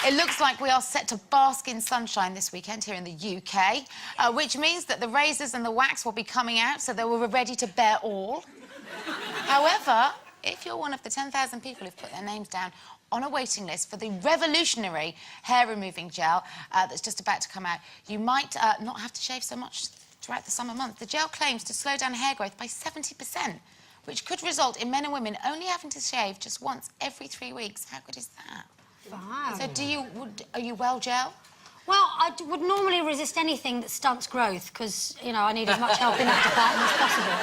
It looks like we are set to bask in sunshine this weekend here in the UK, which means that the razors and the wax will be coming out, so that we're ready to bear all. However, if you're one of the 10,000 people who've put their names down on a waiting list for the revolutionary hair-removing gel that's just about to come out, you might not have to shave so much throughout the summer months. The gel claims to slow down hair growth by 70%, which could result in men and women only having to shave just once every 3 weeks. How good is that? Wow. So are you well, gel? Well, I would normally resist anything that stunts growth because, you know, I need as much help in that department as possible.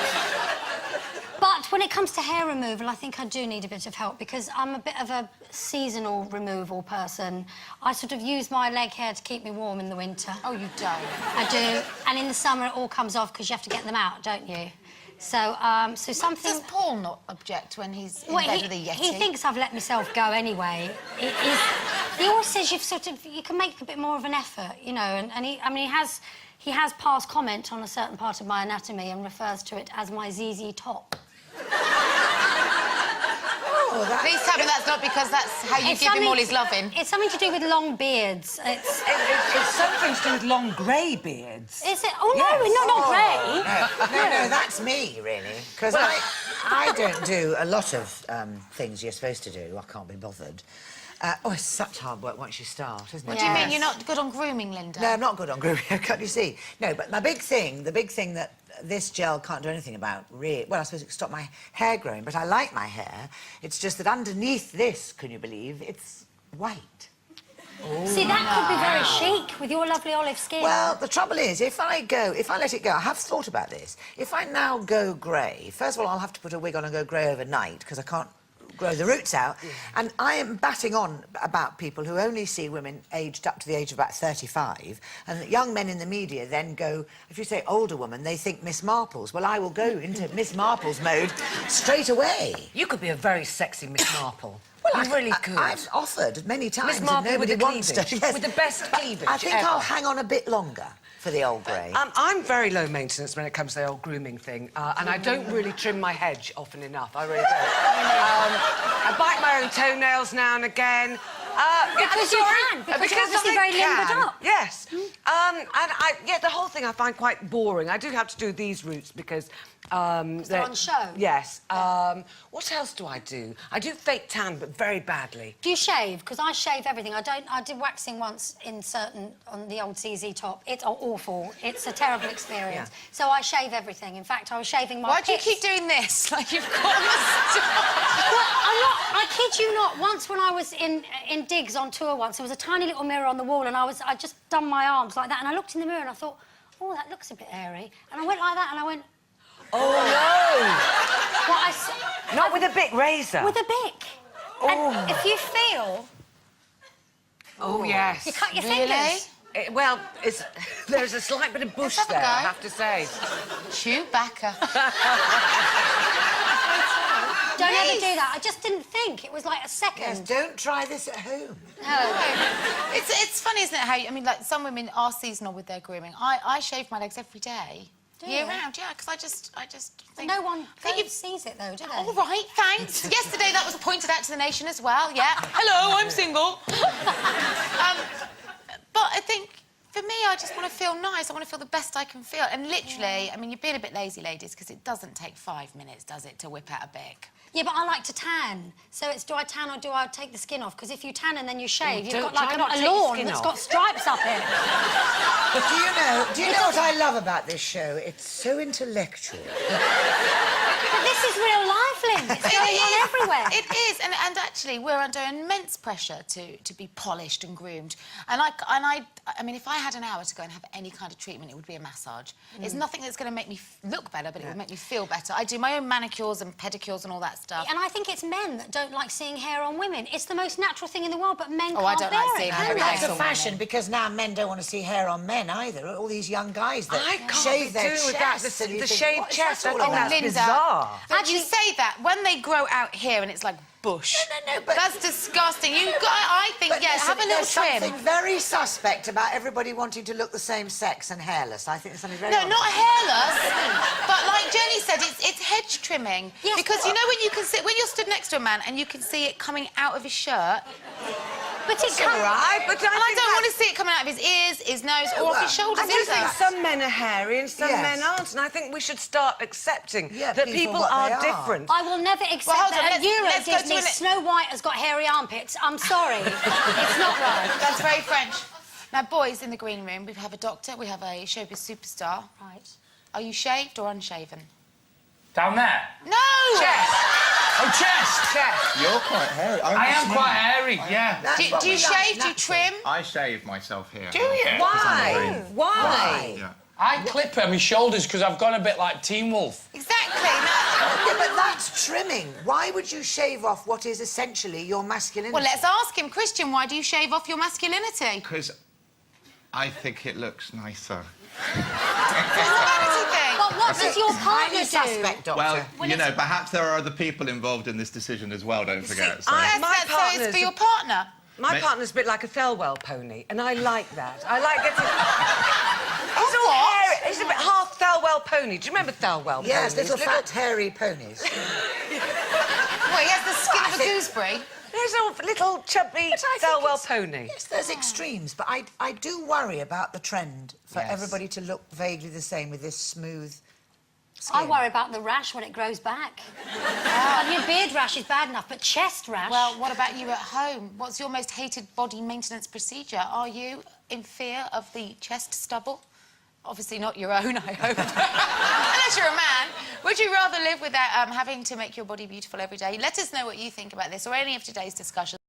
But when it comes to hair removal, I think I do need a bit of help because I'm a bit of a seasonal removal person. I sort of use my leg hair to keep me warm in the winter. Oh, you don't? I do. And in the summer, it all comes off because you have to get them out, don't you? So, so something... Does Paul not object when he's in bed with a Yeti? He thinks I've let myself go anyway. He always says you can make a bit more of an effort, you know, and he has passed comment on a certain part of my anatomy and refers to it as my ZZ top. Oh, please tell me that's not because that's how you give him all his loving. It's something to do with long beards. It's something to do with long grey beards. Is it? Oh, yes. no, not grey. No, that's me, really. Because I don't do a lot of things you're supposed to do. I can't be bothered. It's such hard work once you start, isn't it? What do you mean? You're not good on grooming, Linda? No, I'm not good on grooming, can't you see? No, but the big thing that this gel can't do anything about, really... Well, I suppose it can stop my hair growing, but I like my hair. It's just that underneath this, can you believe, it's white. Oh, see, that could be very chic with your lovely olive skin. Well, the trouble is, if I let it go, I have thought about this. If I now go grey, first of all, I'll have to put a wig on and go grey overnight, because I can't grow the roots out. Yeah. And I am batting on about people who only see women aged up to the age of about 35, and young men in the media then go, if you say older woman, they think Miss Marples. Well, I will go into Miss Marples mode straight away. You could be a very sexy Miss Marple. Well, you really could. I've offered many times. Miss Marple nobody with the wants cleavage. to. Yes. With the best cleavage I think ever. I'll hang on a bit longer for the old grey. I'm very low maintenance when it comes to the old grooming thing, and I don't really trim my hedge often enough. I really don't. I bite my own toenails now and again. Because you can. Because you're obviously very limbered up. Yes. The whole thing I find quite boring. I do have to do these roots because... they're on show? Yes. What else do I do? I do fake tan, but very badly. Do you shave? Because I shave everything. I did waxing once on the old CZ top. It's awful. It's a terrible experience. Yeah. So I shave everything. In fact, I was shaving my Why do you keep doing this? Like you've got a moustache. Well, I kid you not. Once when I was in digs on tour once, there was a tiny little mirror on the wall and I'd just done my arms like that and I looked in the mirror and I thought, oh, that looks a bit airy. And I went like that and I went... Oh, no! Not with a Bic razor? With a Bic. Oh. And if you feel... Oh, yes. You cut your fingers. Well, there's a slight bit of bush there, I have to say. Chewbacca. Don't ever do that. I just didn't think. It was like a second. Yes, don't try this at home. No. It's funny, isn't it, how... I mean, like, some women are seasonal with their grooming. I shave my legs every day. Year round, yeah, because I just think... No one sees it, though, do they? All right, thanks. Yesterday that was pointed out to the nation as well, yeah. Hello, I'm single. But I think, for me, I just want to feel nice. I want to feel the best I can feel. And literally, I mean, you're being a bit lazy, ladies, because it doesn't take 5 minutes, does it, to whip out a Bic? Yeah, but I like to tan. So it's do I tan or do I take the skin off? Because if you tan and then you shave, you've got like a lawn that's got stripes up it. But do you know what I love about this show? It's so intellectual. But this is real life, Lynn. It's going on everywhere. It is, and actually, we're under immense pressure to be polished and groomed. And I mean, if I had an hour to go and have any kind of treatment, it would be a massage. It's nothing that's going to make me look better, but it would make me feel better. I do my own manicures and pedicures and all that stuff. And I think it's men that don't like seeing hair on women. It's the most natural thing in the world, but men I can't don't bear like seeing hair. That's a fashion, because now men don't want to see hair on men either. All these young guys that shave their chests. The shaved chest, I think Linda, that's bizarre. Actually, you say that, when they grow out here and it's like bush. No, but... That's disgusting. I think, yes, have a little trim. There's something very suspect about everybody wanting to look the same sex and hairless. I think there's something very... No, not hairless, but like Jenny said, it's hedge trimming. Yes, because, you know, when you're stood next to a man and you can see it coming out of his shirt... But it All right, but And I don't want to see it coming out of his ears, his nose, or off his shoulders I do think either. some men are hairy and some Yes. men aren't, and I think we should start accepting Yeah, that people people what are they are. different. I will never accept hold on, that at Euro let's go to Disney, an- Snow White has got hairy armpits. I'm sorry. It's not right. That's very French. Now, boys, in the green room, we have a doctor, we have a showbiz superstar. Right. Are you shaved or unshaven? Down there? No! Chest. Oh, chest! Chest. You're quite hairy. I am quite hairy, yeah. That's what Do you we like, shave? Do you natural. trim? I shave myself here. Do you? Why? Why? Yeah. I clip it on my shoulders because I've gone a bit like Teen Wolf. Exactly. No. Yeah, but that's trimming. Why would you shave off what is essentially your masculinity? Well, let's ask him. Christian, why do you shave off your masculinity? Because I think it looks nicer. It's a vanity thing. But what does your partner Highly do? suspect, doctor. Well, you know, perhaps there are other people involved in this decision as well, don't forget. So. Yes, My so it's partner's for your partner. My Mate- partner's a bit like a Thelwell pony, and I like that. I like getting... He's all hairy. He's a bit half Thelwell pony. Do you remember Thelwell Yes, ponies? little fat, hairy ponies. Well, he has the skin of a gooseberry. There's a little chubby But I think Thelwell it's- pony. Yes, there's extremes, but I do worry about the trend for Yes. everybody to look vaguely the same with this smooth skin. I worry about the rash when it grows back. Your beard rash is bad enough, but chest rash... Well, what about you at home? What's your most hated body maintenance procedure? Are you in fear of the chest stubble? Obviously not your own, I hope. Unless you're a man. Would you rather live without having to make your body beautiful every day? Let us know what you think about this or any of today's discussion.